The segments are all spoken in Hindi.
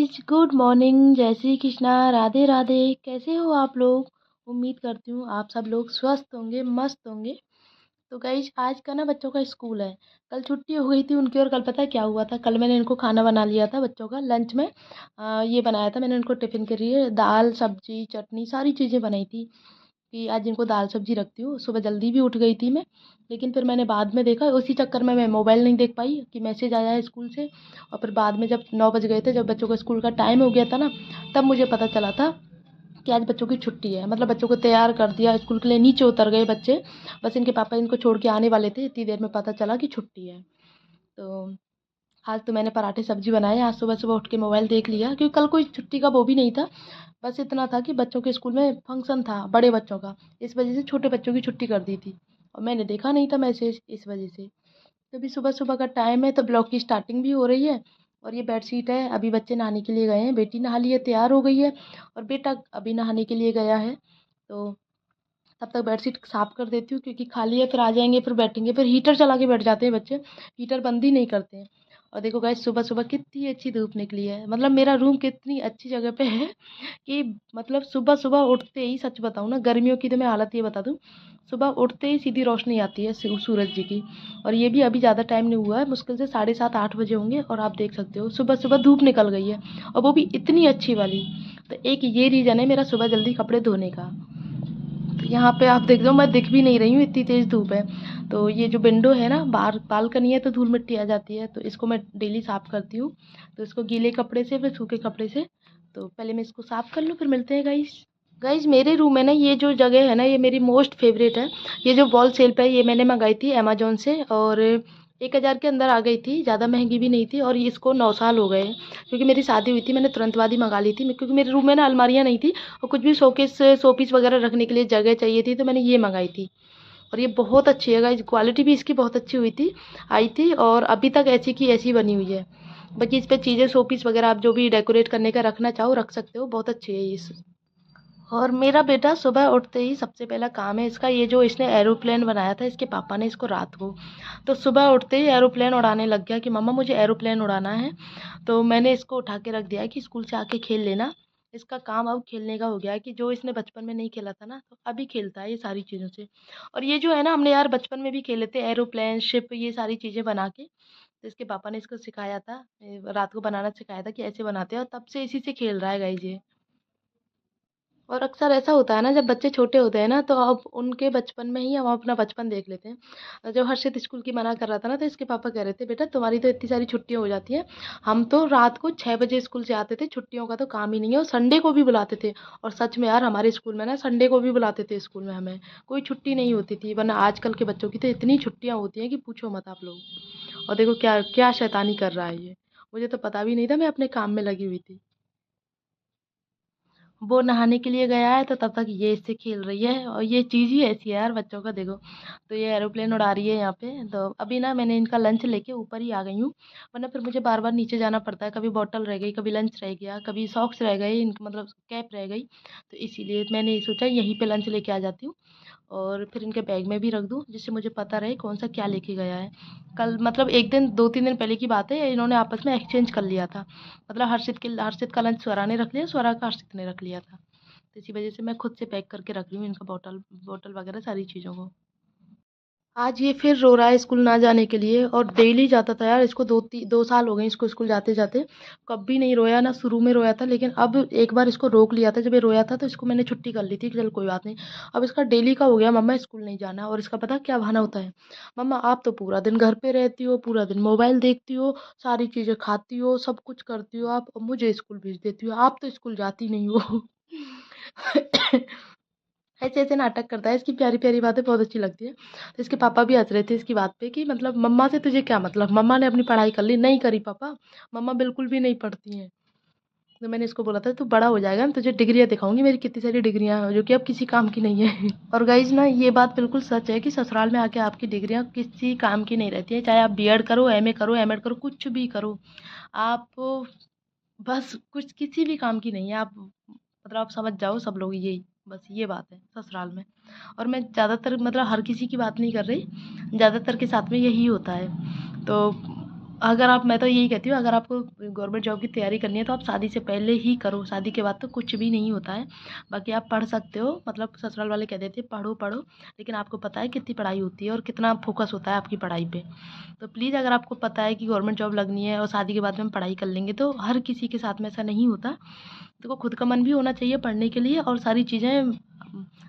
गाइज, गुड मॉर्निंग, जय श्री कृष्णा, राधे राधे। कैसे हो आप लोग? उम्मीद करती हूँ आप सब लोग स्वस्थ होंगे, मस्त होंगे। तो गाइज, आज का ना बच्चों का स्कूल है। कल छुट्टी हो गई थी उनकी। और कल पता है क्या हुआ था? कल मैंने इनको खाना बना लिया था बच्चों का लंच में। ये बनाया था मैंने उनको टिफ़िन के लिए, दाल सब्जी चटनी सारी चीज़ें बनाई थी कि आज इनको दाल सब्जी रखती हूँ। सुबह जल्दी भी उठ गई थी मैं, लेकिन फिर मैंने बाद में देखा, उसी चक्कर में मैं मोबाइल नहीं देख पाई कि मैसेज आया है स्कूल से। और फिर बाद में जब 9 बज गए थे, जब बच्चों का स्कूल का टाइम हो गया था ना, तब मुझे पता चला था कि आज बच्चों की छुट्टी है। मतलब बच्चों को तैयार कर दिया स्कूल के लिए, नीचे उतर गए बच्चे। बस इनके पापा इनको छोड़ के आने वाले थे, इतनी देर में पता चला कि छुट्टी है। तो आज तो मैंने पराठे सब्जी बनाए। आज सुबह सुबह उठ के मोबाइल देख लिया, क्योंकि कल कोई छुट्टी का वो भी नहीं था। बस इतना था कि बच्चों के स्कूल में फंक्शन था बड़े बच्चों का, इस वजह से छोटे बच्चों की छुट्टी कर दी थी। और मैंने देखा नहीं था मैसेज, इस वजह से। तो अभी सुबह सुबह का टाइम है, तो ब्लॉग की स्टार्टिंग भी हो रही है। और ये बेडशीट है, अभी बच्चे नहाने के लिए गए हैं। बेटी नहा ली है, तैयार हो गई है। और बेटा अभी नहाने के लिए गया है। तो तब तक बेडशीट साफ़ कर देती हूँ, क्योंकि खाली है, फिर आ जाएंगे, फिर बैठेंगे, फिर हीटर चला के बैठ जाते हैं बच्चे। हीटर बंद ही नहीं करते हैं। और देखो गाइस, सुबह सुबह कितनी अच्छी धूप निकली है। मतलब मेरा रूम कितनी अच्छी जगह पे है कि मतलब सुबह सुबह उठते ही, सच बताऊँ ना, गर्मियों की तो मैं हालत ये बता दूँ, सुबह उठते ही सीधी रोशनी आती है सूरज जी की। और ये भी अभी ज़्यादा टाइम नहीं हुआ है, मुश्किल से 7:30 8 बजे होंगे। और आप देख सकते हो सुबह सुबह धूप निकल गई है, और वो भी इतनी अच्छी वाली। तो एक ये रीज़न है मेरा सुबह जल्दी कपड़े धोने का। तो यहाँ पे आप देख लो, मैं दिख भी नहीं रही हूँ, इतनी तेज़ धूप है। तो ये जो विंडो है ना, बाहर बालकनी है, तो धूल मिट्टी आ जाती है, तो इसको मैं डेली साफ़ करती हूँ। तो इसको गीले कपड़े से, फिर सूखे कपड़े से। तो पहले मैं इसको साफ़ कर लूँ, फिर मिलते हैं गाइस। गाइस, मेरे रूम में ना ये जो जगह है ना, ये मेरी मोस्ट फेवरेट है। ये जो वॉल शेल्फ है, ये मैंने मंगाई थी अमेज़न से, और 1000 के अंदर आ गई थी, ज़्यादा महंगी भी नहीं थी। और इसको 9 साल हो गए हैं, क्योंकि मेरी शादी हुई थी, मैंने तुरंत बाद ही मंगा ली थी। क्योंकि मेरे रूम में ना अलमारियाँ नहीं थी, और कुछ भी शोकेस शोपीस वगैरह रखने के लिए जगह चाहिए थी, तो मैंने ये मंगाई थी। और ये बहुत अच्छी है गाइस, क्वालिटी भी इसकी बहुत अच्छी हुई थी, आई थी, और अभी तक ऐसी की ऐसी बनी हुई है। बाकी इस पे चीज़ें शोपीस वगैरह आप जो भी डेकोरेट करने का रखना चाहो रख सकते हो, बहुत अच्छी है ये। और मेरा बेटा सुबह उठते ही सबसे पहला काम है इसका, ये जो इसने एरोप्लेन बनाया था इसके पापा ने इसको रात को, तो सुबह उठते ही एरोप्लेन उड़ाने लग गया कि मम्मा मुझे एरोप्लेन उड़ाना है। तो मैंने इसको उठा के रख दिया है कि स्कूल से आके खेल लेना। इसका काम अब खेलने का हो गया है, कि जो इसने बचपन में नहीं खेला था ना, तो अभी खेलता है ये सारी चीज़ों से। और ये जो है ना, हमने यार बचपन में भी खेले थे एरोप्लेन शिप, ये सारी चीज़ें बना के। तो इसके पापा ने इसको सिखाया था, रात को बनाना सिखाया था कि ऐसे बनाते हैं, और तब से इसी से खेल रहा है गाइज ये। और अक्सर ऐसा होता है ना, जब बच्चे छोटे होते हैं ना, तो अब उनके बचपन में ही हम अपना बचपन देख लेते हैं। जब हर्षित स्कूल की मना कर रहा था ना, तो इसके पापा कह रहे थे, बेटा तुम्हारी तो इतनी सारी छुट्टियां हो जाती हैं, हम तो रात को 6 बजे स्कूल से आते थे, छुट्टियों का तो काम ही नहीं है, और संडे को भी बुलाते थे। और सच में यार, हमारे स्कूल में ना संडे को भी बुलाते थे स्कूल में हमें, कोई छुट्टी नहीं होती थी। वरना आजकल के बच्चों की तो इतनी छुट्टियां होती हैं कि पूछो मत आप लोग। और देखो क्या क्या शैतानी कर रहा है ये, मुझे तो पता भी नहीं था, मैं अपने काम में लगी हुई थी। वो नहाने के लिए गया है, तो तब तक ये इससे खेल रही है। और ये चीज़ ही ऐसी है यार बच्चों का, देखो। तो ये एरोप्लेन उड़ा रही है यहाँ पे। तो अभी ना मैंने इनका लंच लेके ऊपर ही आ गई हूँ, वरना फिर मुझे बार बार नीचे जाना पड़ता है। कभी बॉटल रह गई, कभी लंच रह गया, कभी सॉक्स रह गए, मतलब कैप रह गई। तो इसीलिए मैंने सोचा यहीं पे लंच लेके आ जाती हूँ, और फिर इनके बैग में भी रख दूँ, जिससे मुझे पता रहे कौन सा क्या लेके गया है। कल मतलब एक दिन 2 3 दिन पहले की बात है, इन्होंने आपस में एक्सचेंज कर लिया था। मतलब हर्षित का लंच स्वरा ने रख लिया, स्वरा का हर्षित ने रख लिया था। तो इसी वजह से मैं खुद से पैक करके रख रही हूँ इनका बॉटल बॉटल वगैरह सारी चीज़ों को। आज ये फिर रो रहा है स्कूल ना जाने के लिए, और डेली जाता था यार, इसको 2 साल हो गए इसको स्कूल जाते जाते। कभी नहीं रोया ना, शुरू में रोया था, लेकिन अब एक बार इसको रोक लिया था। जब ये रोया था तो इसको मैंने छुट्टी कर ली थी कि चल कोई बात नहीं। अब इसका डेली का हो गया, मम्मा स्कूल नहीं जाना। और इसका पता क्या बहाना होता है? मम्मा आप तो पूरा दिन घर पे रहती हो, पूरा दिन मोबाइल देखती हो, सारी चीज़ें खाती हो, सब कुछ करती हो आप, और मुझे स्कूल भेज देती हो, आप तो स्कूल जाती नहीं हो। ऐसे ऐसे नाटक करता है, इसकी प्यारी प्यारी बातें बहुत अच्छी लगती है। तो इसके पापा भी हंस रहे थे इसकी बात पे कि मतलब मम्मा से तुझे क्या मतलब, मम्मा ने अपनी पढ़ाई कर ली, नहीं करी पापा, मम्मा बिल्कुल भी नहीं पढ़ती हैं। तो मैंने इसको बोला था तू बड़ा हो जाएगा, मैं तुझे डिग्रियाँ दिखाऊंगी, मेरी कितनी सारी डिग्रियाँ हैं जो कि अब किसी काम की नहीं है। और गाइज ना, ये बात बिल्कुल सच है कि ससुराल में आके आपकी डिग्रियाँ किसी काम की नहीं रहती है। चाहे आप बीएड करो, एमए करो, एमएड करो, कुछ भी करो, आप बस कुछ किसी भी काम की नहीं है आप। मतलब आप समझ जाओ, सब लोग यही, बस ये बात है ससुराल में। और मैं ज़्यादातर मतलब हर किसी की बात नहीं कर रही, ज़्यादातर के साथ में यही होता है। तो अगर आप मैं तो यही कहती हूँ, अगर आपको गवर्नमेंट जॉब की तैयारी करनी है तो आप शादी से पहले ही करो, शादी के बाद तो कुछ भी नहीं होता है। बाकी आप पढ़ सकते हो, मतलब ससुराल वाले कह देते हैं पढ़ो पढ़ो, लेकिन आपको पता है कितनी पढ़ाई होती है और कितना फोकस होता है आपकी पढ़ाई पे। तो प्लीज़, अगर आपको पता है कि गवर्नमेंट जॉब लगनी है और शादी के बाद में हम पढ़ाई कर लेंगे, तो हर किसी के साथ में ऐसा नहीं होता। देखो, खुद का मन भी होना चाहिए पढ़ने के लिए, और सारी चीज़ें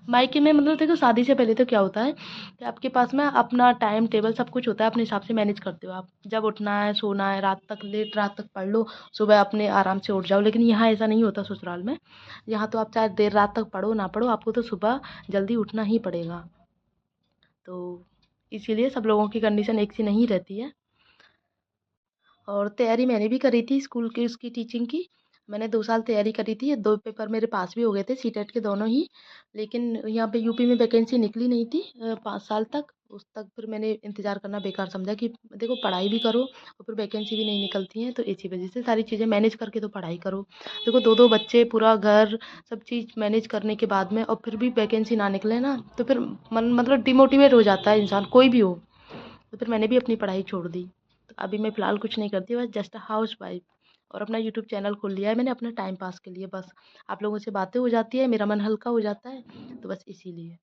मायके में, मतलब देखो शादी से पहले तो क्या होता है कि आपके पास में अपना टाइम टेबल सब कुछ होता है, अपने हिसाब से मैनेज करते हो आप, जब उठना है सोना है, रात तक लेट रात तक पढ़ लो, सुबह अपने आराम से उठ जाओ। लेकिन यहाँ ऐसा नहीं होता ससुराल में। यहाँ तो आप चाहे देर रात तक पढ़ो ना पढ़ो, आपको तो सुबह जल्दी उठना ही पड़ेगा। तो इसीलिए सब लोगों की कंडीशन एक सी नहीं रहती है। और तैयारी मैंने भी करी थी स्कूल की, उसकी टीचिंग की। मैंने 2 साल तैयारी करी थी, 2 पेपर मेरे पास भी हो गए थे सीटेट के दोनों ही। लेकिन यहाँ पे यूपी में वैकेंसी निकली नहीं थी 5 साल तक। उस तक फिर मैंने इंतज़ार करना बेकार समझा कि देखो पढ़ाई भी करो और फिर वैकेंसी भी नहीं निकलती है, तो इसी वजह से सारी चीज़ें मैनेज करके तो पढ़ाई करो। देखो 2-2 बच्चे, पूरा घर, सब चीज़ मैनेज करने के बाद में और फिर भी वैकेंसी ना निकले ना, तो फिर मन मतलब डिमोटिवेट हो जाता है इंसान, कोई भी हो। तो फिर मैंने भी अपनी पढ़ाई छोड़ दी। तो अभी मैं फ़िलहाल कुछ नहीं करती, बस जस्ट अ हाउसवाइफ़, और अपना यूट्यूब चैनल खोल लिया है मैंने अपने टाइम पास के लिए बस। आप लोगों से बातें हो जाती है, मेरा मन हल्का हो जाता है, तो बस इसीलिए।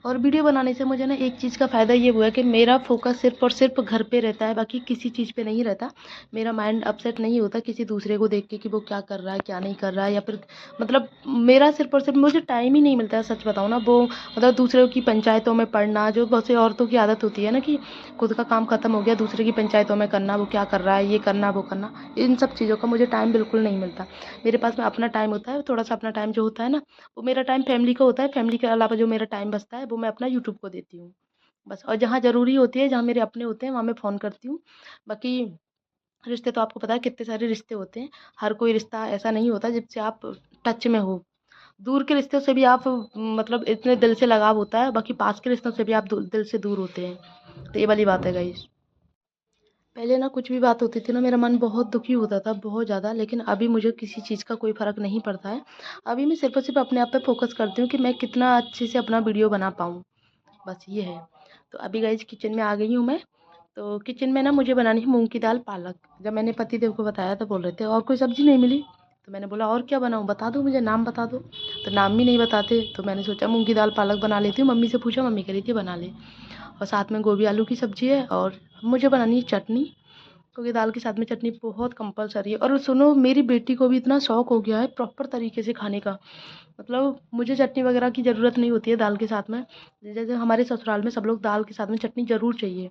और वीडियो बनाने से मुझे ना एक चीज़ का फ़ायदा ये हुआ है कि मेरा फ़ोकस सिर्फ़ और सिर्फ़ घर पे रहता है, बाकी किसी चीज़ पे नहीं रहता। मेरा माइंड अपसेट नहीं होता किसी दूसरे को देख के कि वो क्या कर रहा है, क्या नहीं कर रहा है, या फिर मतलब मेरा सिर्फ़ और सिर्फ़ मुझे टाइम ही नहीं मिलता है, सच बताऊँ ना। वो मतलब दूसरों की पंचायतों में पढ़ना, जो बहुत सी औरतों की आदत होती है ना कि खुद का काम ख़त्म हो गया, दूसरे की पंचायतों में करना, वो क्या कर रहा है, ये करना, वो करना। इन सब चीज़ों का मुझे टाइम बिल्कुल नहीं मिलता। मेरे पास में अपना टाइम होता है, थोड़ा-सा अपना टाइम जो होता है ना, वो मेरा टाइम फैमिली का होता है। फैमिली के अलावा जो मेरा टाइम बचता है वो मैं अपना यूट्यूब को देती हूँ बस। और जहाँ ज़रूरी होती है, जहाँ मेरे अपने होते हैं, वहाँ मैं फ़ोन करती हूँ। बाकी रिश्ते तो आपको पता है कितने सारे रिश्ते होते हैं। हर कोई रिश्ता ऐसा नहीं होता जिससे आप टच में हो। दूर के रिश्तों से भी आप मतलब इतने दिल से लगाव होता है, बाकी पास के रिश्तों से भी आप दिल से दूर होते हैं। तो ये वाली बात है गाइस। पहले ना कुछ भी बात होती थी ना, मेरा मन बहुत दुखी होता था, बहुत ज़्यादा। लेकिन अभी मुझे किसी चीज़ का कोई फ़र्क नहीं पड़ता है। अभी मैं सिर्फ़ और सिर्फ़ अपने आप पे फ़ोकस करती हूँ कि मैं कितना अच्छे से अपना वीडियो बना पाऊँ, बस ये है। तो अभी गाइस किचन में आ गई हूँ मैं। तो किचन में ना मुझे बनानी है मूँग की दाल पालक। जब मैंने पतिदेव को बताया तो बोल रहे थे और कोई सब्ज़ी नहीं मिली, तो मैंने बोला और क्या बनाऊँ, बता दो मुझे, नाम बता दो। तो नाम भी नहीं बताते, तो मैंने सोचा मूँग की दाल पालक बना लेती हूँ। मम्मी से पूछा, मम्मी कह रही थी बना ले। और साथ में गोभी आलू की सब्ज़ी है, और मुझे बनानी है चटनी, क्योंकि दाल के साथ में चटनी बहुत कंपलसरी है। और सुनो, मेरी बेटी को भी इतना शौक हो गया है प्रॉपर तरीके से खाने का, मतलब मुझे चटनी वगैरह की ज़रूरत नहीं होती है दाल के साथ में। जैसे हमारे ससुराल में सब लोग दाल के साथ में चटनी ज़रूर चाहिए।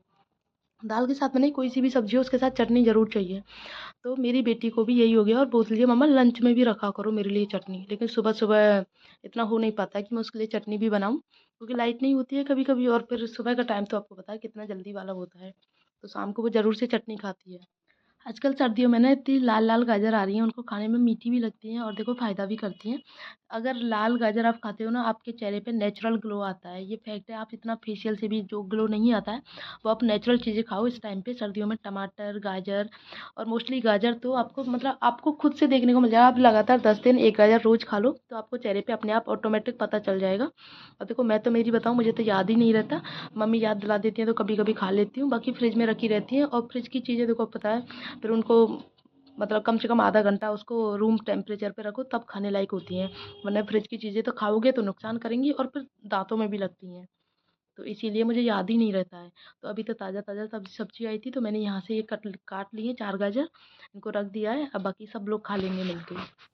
दाल के साथ में नहीं, कोई सी भी सब्ज़ी हो उसके साथ चटनी ज़रूर चाहिए। तो मेरी बेटी को भी यही हो गया और बोल रही है मम्मा लंच में भी रखा करो मेरे लिए चटनी। लेकिन सुबह-सुबह इतना हो नहीं पाता है कि मैं उसके लिए चटनी भी बनाऊँ, क्योंकि लाइट नहीं होती है कभी-कभी, और फिर सुबह का टाइम तो आपको पता है कितना जल्दी वाला होता है। तो शाम को वो ज़रूर से चटनी खाती है। आजकल सर्दियों में ना इतनी लाल-लाल गाजर आ रही हैं, उनको खाने में मीठी भी लगती हैं और देखो फ़ायदा भी करती हैं। अगर लाल गाजर आप खाते हो ना, आपके चेहरे पे नेचुरल ग्लो आता है, ये फैक्ट है। आप इतना फेशियल से भी जो ग्लो नहीं आता है, वो आप नेचुरल चीज़ें खाओ इस टाइम पे सर्दियों में। टमाटर, गाजर, और मोस्टली गाजर तो आपको मतलब आपको खुद से देखने को मिल जाएगा। आप लगातार 10 दिन 1 गाजर रोज़ खा लो, तो आपको चेहरे पे अपने आप ऑटोमेटिक पता चल जाएगा। और देखो मैं तो मेरी बताऊँ, मुझे तो याद ही नहीं रहता। मम्मी याद दिला देती हैं तो कभी-कभी खा लेती हूँ, बाकी फ्रिज में रखी रहती हैं। और फ्रिज की चीज़ें देखो पता है, फिर उनको मतलब कम से कम आधा घंटा उसको रूम टेम्परेचर पे रखो, तब खाने लायक होती हैं। वरना फ्रिज की चीज़ें तो खाओगे तो नुकसान करेंगी और फिर दाँतों में भी लगती हैं। तो इसीलिए मुझे याद ही नहीं रहता है। तो अभी तो ताज़ा-ताज़ा सब्ज़ी आई थी, तो मैंने यहाँ से ये कट काट लिए 4 गाजर, इनको रख दिया है। अब बाकी सब लोग खा लेंगे मिलके।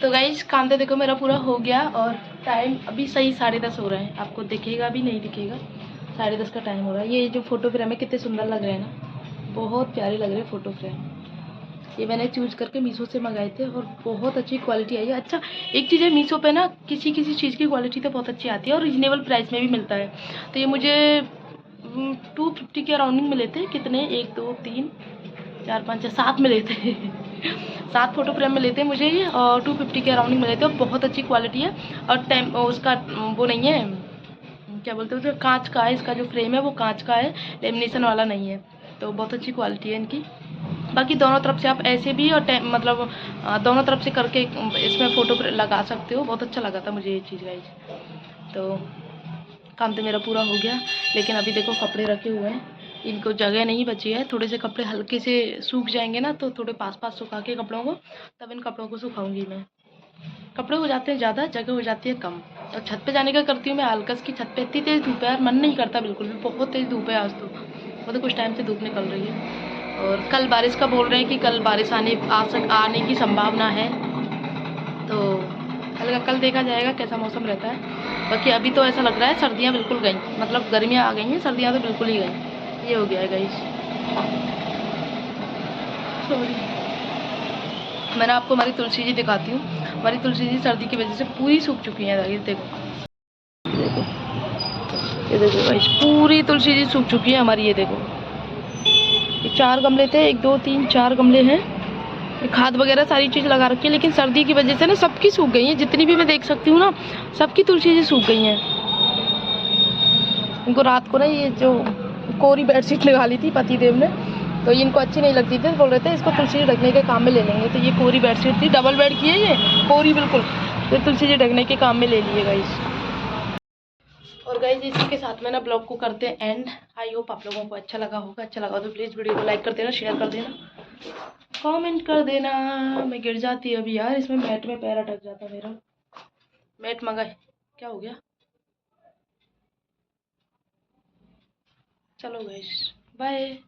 तो गाइस काम तो देखो मेरा पूरा हो गया और टाइम अभी सही 10:30 हो रहे हैं। आपको दिखेगा भी नहीं दिखेगा, 10:30 का टाइम हो रहा है। ये जो फ़ोटो फ्रेम है कितने सुंदर लग रहे हैं ना, बहुत प्यारे लग रहे हैं फ़ोटो फ्रेम। ये मैंने चूज़ करके मीशो से मंगाए थे और बहुत अच्छी क्वालिटी आई है। अच्छा एक चीज़ है, मीशो पे ना किसी किसी चीज़ की क्वालिटी तो बहुत अच्छी आती है और रिजनेबल प्राइस में भी मिलता है। तो ये मुझे 250 के अराउंडिंग मिले थे। कितने, 1 2 3 4 5 6 7 मिले थे 7 फोटो फ्रेम मिले थे मुझे ये, और 250 के अराउंडिंग मिले थे और बहुत अच्छी क्वालिटी है। और टाइम उसका वो नहीं है, क्या बोलते हैं, जो कांच का है, इसका जो फ्रेम है वो कांच का है, लेमिनेशन वाला नहीं है। तो बहुत अच्छी क्वालिटी है इनकी। बाकी दोनों तरफ से आप ऐसे भी और मतलब दोनों तरफ से करके इसमें फ़ोटो लगा सकते हो। बहुत अच्छा लगा था मुझे ये चीज़ गाइस। तो काम तो मेरा पूरा हो गया, लेकिन अभी देखो कपड़े रखे हुए हैं, इनको जगह नहीं बची है। थोड़े से कपड़े हल्के से सूख जाएंगे ना, तो थोड़े पास पास सुखा के कपड़ों को, तब इन कपड़ों को सुखाऊंगी मैं। कपड़े हो जाते हैं ज़्यादा, जगह हो जाती है कम। और छत पे जाने का करती हूँ मैं आलकस की, छत पे इतनी तेज़ धूप है यार, मन नहीं करता बिल्कुल भी, बहुत तेज़ धूप है आज तो। मतलब कुछ टाइम से धूप निकल रही है और कल बारिश का बोल रहे हैं कि कल बारिश आने की संभावना है। तो कल देखा जाएगा कैसा मौसम रहता है। बाकी अभी तो ऐसा लग रहा है सर्दियाँ बिल्कुल गई, मतलब गर्मियाँ आ गई हैं, सर्दियाँ तो बिल्कुल ही गई। ये हो गया है गाइस, सॉरी। मैंने आपको हमारी तुलसी जी दिखाती हूँ। हमारी तुलसी जी सर्दी की वजह से पूरी सूख चुकी है। ये देखो, देखो, ये देखो गाइस, पूरी तुलसी जी सूख चुकी है हमारी। ये देखो, ये 4 गमले थे, 1 2 3 4 गमले हैं। खाद वगैरह सारी चीज़ लगा रखी है, लेकिन सर्दी की वजह से ना सबकी सूख गई है। जितनी भी मैं देख सकती हूँ ना, सबकी तुलसी जी सूख गई हैं। इनको रात को ना ये जो कोरी बेडशीट लगा ली थी पति देव ने, तो ये इनको अच्छी नहीं लगती थी, बोल रहे थे इसको तुलसी जी ढकने के काम में ले लेंगे। तो ये कोरी बेडशीट थी, डबल बेड की है ये, कोरी बिल्कुल, तो तुलसी जी ढकने के काम में ले लिए गाइस। और गाइस इसी के साथ में ना ब्लॉग को करते हैं एंड। आई होप आप लोगों को अच्छा लगा होगा। अच्छा लगा तो प्लीज़ वीडियो को लाइक कर देना, शेयर कर देना, कमेंट कर देना। मैं गिर जाती अभी यार, इसमें मैट में पैर अटक जाता मेरा। मैट मंगाए, क्या हो गया। चलो गाइस, बाय।